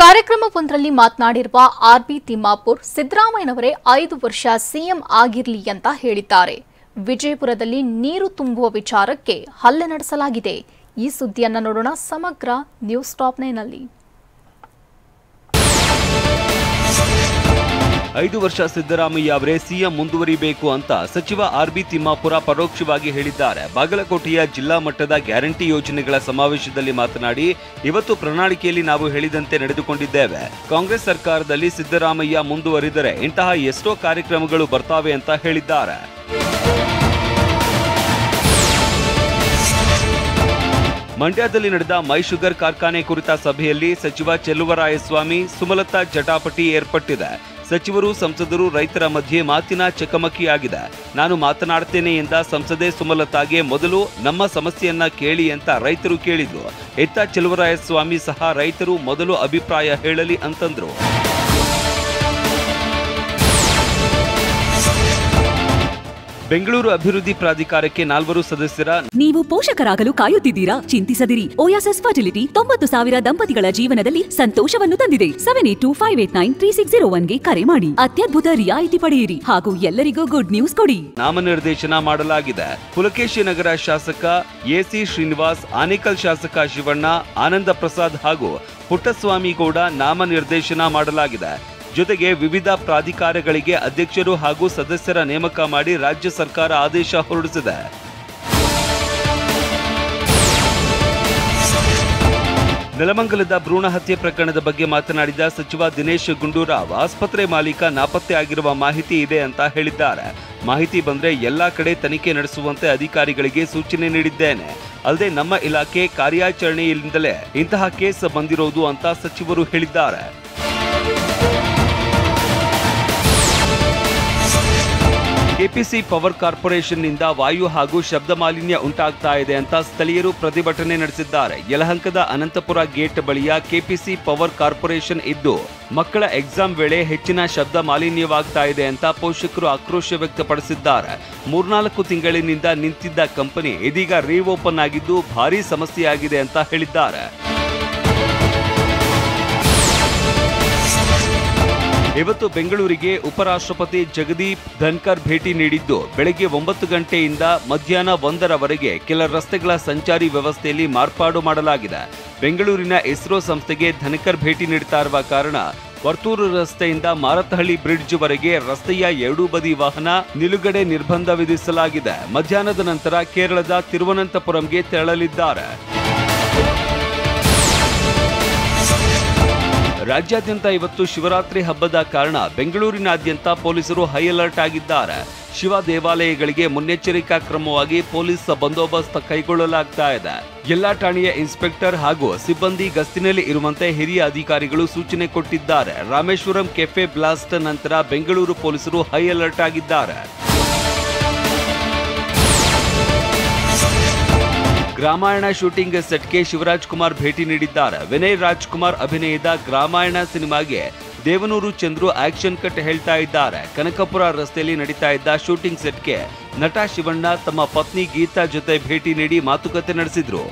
ಕಾರ್ಯಕ್ರಮವೊಂದರಲ್ಲಿ ಮಾತನಾಡಿರುವ ಆರ್ಬಿ ತಿಮ್ಮಾಪುರ್ ಸಿದ್ದರಾಮಯ್ಯನವರೇ 5 ವರ್ಷ ಸಿಎಂ ಆಗಿರಲಿ ಅಂತ ಹೇಳಿದ್ದಾರೆ. ವಿಜಯಪುರದಲ್ಲಿ ನೀರು ತುಂಬುವ ವಿಚಾರಕ್ಕೆ ಹಲ್ಲೆ ನಡೆಸಲಾಗಿದೆ. ಈ ಸುದ್ದಿಯನ್ನು ನೋಡೋಣ ಸಮಗ್ರ ನ್ಯೂಸ್ ಟಾಪ್ 9 ನಲ್ಲಿ. 5 ವರ್ಷ ಸಿದ್ದರಾಮಯ್ಯ ಅವರೇ ಸಿಎಂ ಮುಂದುವರಿಬೇಕು ಅಂತ ಸಚಿವ ಆರ್ಬಿ ತಿಮ್ಮಾಪುರ ಪರೋಕ್ಷವಾಗಿ ಹೇಳಿದ್ದಾರೆ. ಬಾಗಲಕೋಟೆಯ ಜಿಲ್ಲಾ ಮಟ್ಟದ ಗ್ಯಾರಂಟಿ ಯೋಜನೆಗಳ ಸಮಾವೇಶದಲ್ಲಿ ಮಾತನಾಡಿ, ಇವತ್ತು ಪ್ರಣಾಳಿಕೆಯಲ್ಲಿ ನಾವು ಹೇಳಿದಂತೆ ನಡೆದುಕೊಂಡಿದ್ದೇವೆ. ಕಾಂಗ್ರೆಸ್ ಸರ್ಕಾರದಲ್ಲಿ ಸಿದ್ದರಾಮಯ್ಯ ಮುಂದುವರಿದರೆ ಇಂತಹ ಎಷ್ಟೋ ಕಾರ್ಯಕ್ರಮಗಳು ಬರ್ತಾವೆ ಅಂತ ಹೇಳಿದ್ದಾರೆ. ಮಂಡ್ಯದಲ್ಲಿ ನಡೆದ ಮೈ ಶುಗರ್ ಕಾರ್ಖಾನೆ ಕುರಿತ ಸಭೆಯಲ್ಲಿ ಸಚಿವ ಚೆಲುವರಾಯಸ್ವಾಮಿ, ಸುಮಲತಾ ಜಟಾಪಟಿ ಏರ್ಪಟ್ಟಿದೆ. ಸಚಿವರು ಸಂಸದರು ರೈತರ ಮಧ್ಯೆ ಮಾತಿನ ಚಕಮಕಿಯಾಗಿದೆ. ನಾನು ಮಾತನಾಡ್ತೇನೆ ಎಂದ ಸಂಸದೆ ಸುಮಲತಾಗೆ ಮೊದಲು ನಮ್ಮ ಸಮಸ್ಯೆಯನ್ನ ಕೇಳಿ ಅಂತ ರೈತರು ಕೇಳಿದ್ರು. ಎತ್ತ ಚೆಲುವರಾಯಸ್ವಾಮಿ ಸಹ ರೈತರು ಮೊದಲು ಅಭಿಪ್ರಾಯ ಹೇಳಲಿ ಅಂತಂದ್ರು. ಬೆಂಗಳೂರು ಅಭಿವೃದ್ಧಿ ಪ್ರಾಧಿಕಾರಕ್ಕೆ 4 ಸದಸ್ಯರ ನೀವು ಪೋಷಕರಾಗಲು ಕಾಯುತ್ತಿದ್ದೀರಾ? ಚಿಂತಿಸದಿರಿ. ಓಯಾಸಿಸ್ ಫರ್ಟಿಲಿಟಿ 90,000 ದಂಪತಿಗಳ ಜೀವನದಲ್ಲಿ ಸಂತೋಷವನ್ನು ತಂದಿದೆ. 7825893601ಗೆ ಕರೆ ಮಾಡಿ. ಅತ್ಯದ್ಭುತ ರಿಯಾಯಿತಿ ಪಡೆಯಿರಿ ಹಾಗೂ ಎಲ್ಲರಿಗೂ ಗುಡ್ ನ್ಯೂಸ್ ಕೊಡಿ. ನಾಮನಿರ್ದೇಶನ ಮಾಡಲಾಗಿದೆ. ಪುಲಕೇಶಿ ನಗರ ಶಾಸಕ ಎಸಿ ಶ್ರೀನಿವಾಸ್, ಆನೇಕಲ್ ಶಾಸಕ ಶಿವಣ್ಣ, ಆನಂದ ಪ್ರಸಾದ್ ಹಾಗೂ ಪುಟ್ಟಸ್ವಾಮಿ ಗೌಡ ನಾಮನಿರ್ದೇಶನ ಮಾಡಲಾಗಿದೆ. ಜೊತೆಗೆ ವಿವಿಧ ಪ್ರಾಧಿಕಾರಗಳಿಗೆ ಅಧ್ಯಕ್ಷರು ಹಾಗೂ ಸದಸ್ಯರ ನೇಮಕ ಮಾಡಿ ರಾಜ್ಯ ಸರ್ಕಾರ ಆದೇಶ ಹೊರಡಿಸಿದೆ. ನೆಲಮಂಗಲದ ಭ್ರೂಣ ಹತ್ಯೆ ಪ್ರಕರಣದ ಬಗ್ಗೆ ಮಾತನಾಡಿದ ಸಚಿವ ದಿನೇಶ್ ಗುಂಡೂರಾವ್, ಆಸ್ಪತ್ರೆ ಮಾಲೀಕ ನಾಪತ್ತೆ ಆಗಿರುವ ಮಾಹಿತಿ ಇದೆ ಅಂತ ಹೇಳಿದ್ದಾರೆ. ಮಾಹಿತಿ ಬಂದ್ರೆ ಎಲ್ಲಾ ಕಡೆ ತನಿಖೆ ನಡೆಸುವಂತೆ ಅಧಿಕಾರಿಗಳಿಗೆ ಸೂಚನೆ ನೀಡಿದ್ದೇನೆ. ಅಲ್ಲದೆ ನಮ್ಮ ಇಲಾಖೆ ಕಾರ್ಯಾಚರಣೆಯಿಂದಲೇ ಇಂತಹ ಕೇಸ್ ಬಂದಿರೋದು ಅಂತ ಸಚಿವರು ಹೇಳಿದ್ದಾರೆ. ಕೆಪಿಸಿ ಪವರ್ ಕಾರ್ಪೊರೇಷನ್ನಿಂದ ವಾಯು ಹಾಗೂ ಶಬ್ದ ಮಾಲಿನ್ಯ ಉಂಟಾಗ್ತಾ ಇದೆ ಅಂತ ಸ್ಥಳೀಯರು ಪ್ರತಿಭಟನೆ ನಡೆಸಿದ್ದಾರೆ. ಯಲಹಂಕದ ಅನಂತಪುರ ಗೇಟ್ ಬಳಿಯ ಕೆಪಿಸಿ ಪವರ್ ಕಾರ್ಪೊರೇಷನ್ ಇದ್ದು ಮಕ್ಕಳ ಎಕ್ಸಾಮ್ ವೇಳೆ ಹೆಚ್ಚಿನ ಶಬ್ದ ಮಾಲಿನ್ಯವಾಗ್ತಾ ಇದೆ ಅಂತ ಪೋಷಕರು ಆಕ್ರೋಶ ವ್ಯಕ್ತಪಡಿಸಿದ್ದಾರೆ. 3-4 ತಿಂಗಳಿನಿಂದ ನಿಂತಿದ್ದ ಕಂಪನಿ ಇದೀಗ ರೀಓಪನ್ ಆಗಿದ್ದು ಭಾರೀ ಸಮಸ್ಯೆಯಾಗಿದೆ ಅಂತ ಹೇಳಿದ್ದಾರೆ. ಇವತ್ತು ಬೆಂಗಳೂರಿಗೆ ಉಪರಾಷ್ಟ್ರಪತಿ ಜಗದೀಪ್ ಧನ್ಕರ್ ಭೇಟಿ ನೀಡಿದ್ದು ಬೆಳಗ್ಗೆ 9 ಗಂಟೆಯಿಂದ ಮಧ್ಯಾಹ್ನ 1ರವರೆಗೆ ಕೆಲ ರಸ್ತೆಗಳ ಸಂಚಾರಿ ವ್ಯವಸ್ಥೆಯಲ್ಲಿ ಮಾರ್ಪಾಡು ಮಾಡಲಾಗಿದೆ. ಬೆಂಗಳೂರಿನ ಇಸ್ರೋ ಸಂಸ್ಥೆಗೆ ಧನ್ಕರ್ ಭೇಟಿ ನೀಡುತ್ತಾ ಇರುವ ಕಾರಣ ವರ್ತೂರು ರಸ್ತೆಯಿಂದ ಮಾರತಹಳ್ಳಿ ಬ್ರಿಡ್ಜ್ ವರೆಗೆ ರಸ್ತೆಯ 2 ಬದಿ ವಾಹನ ನಿಲುಗಡೆ ನಿರ್ಬಂಧ ವಿಧಿಸಲಾಗಿದೆ. ಮಧ್ಯಾಹ್ನದ ನಂತರ ಕೇರಳದ ತಿರುವನಂತಪುರಂಗೆ ತೆರಳಲಿದ್ದಾರೆ. ರಾಜ್ಯಾದ್ಯಂತ ಇವತ್ತು ಶಿವರಾತ್ರಿ ಹಬ್ಬದ ಕಾರಣ ಬೆಂಗಳೂರಿನಾದ್ಯಂತ ಪೊಲೀಸರು ಹೈ ಅಲರ್ಟ್ ಆಗಿದ್ದಾರೆ. ಶಿವ ದೇವಾಲಯಗಳಿಗೆ ಮುನ್ನೆಚ್ಚರಿಕಾ ಕ್ರಮವಾಗಿ ಪೊಲೀಸ್ ಬಂದೋಬಸ್ತ್ ಕೈಗೊಳ್ಳಲಾಗ್ತಾ ಇದೆ. ಎಲ್ಲಾ ಠಾಣೆಯ ಇನ್ಸ್ಪೆಕ್ಟರ್ ಹಾಗೂ ಸಿಬ್ಬಂದಿ ಗಸ್ತಿನಲ್ಲಿ ಇರುವಂತೆ ಹಿರಿಯ ಅಧಿಕಾರಿಗಳು ಸೂಚನೆ ಕೊಟ್ಟಿದ್ದಾರೆ. ರಾಮೇಶ್ವರಂ ಕೆಫೆ ಬ್ಲಾಸ್ಟ್ ನಂತರ ಬೆಂಗಳೂರು ಪೊಲೀಸರು ಹೈ ಅಲರ್ಟ್ ಆಗಿದ್ದಾರೆ. ಗ್ರಾಮಾಯಣ ಶೂಟಿಂಗ್ ಸೆಟ್ಗೆ ಶಿವರಾಜ್ ಕುಮಾರ್ ಭೇಟಿ ನೀಡಿದ್ದಾರೆ. ವಿನಯ್ ರಾಜ್ ಕುಮಾರ್ ಅಭಿನಯದ ಗ್ರಾಮಾಯಣ ಸಿನಿಮಾಗೆ ದೇವನೂರು ಚಂದ್ರು ಆಕ್ಷನ್ ಕಟ್ ಹೇಳ್ತಾ ಇದ್ದಾರೆ. ಕನಕಪುರ ರಸ್ತೆಯಲ್ಲಿ ನಡೀತಾ ಇದ್ದ ಶೂಟಿಂಗ್ ಸೆಟ್ಗೆ ನಟ ಶಿವಣ್ಣ ತಮ್ಮ ಪತ್ನಿ ಗೀತಾ ಜೊತೆ ಭೇಟಿ ನೀಡಿ ಮಾತುಕತೆ ನಡೆಸಿದ್ರು.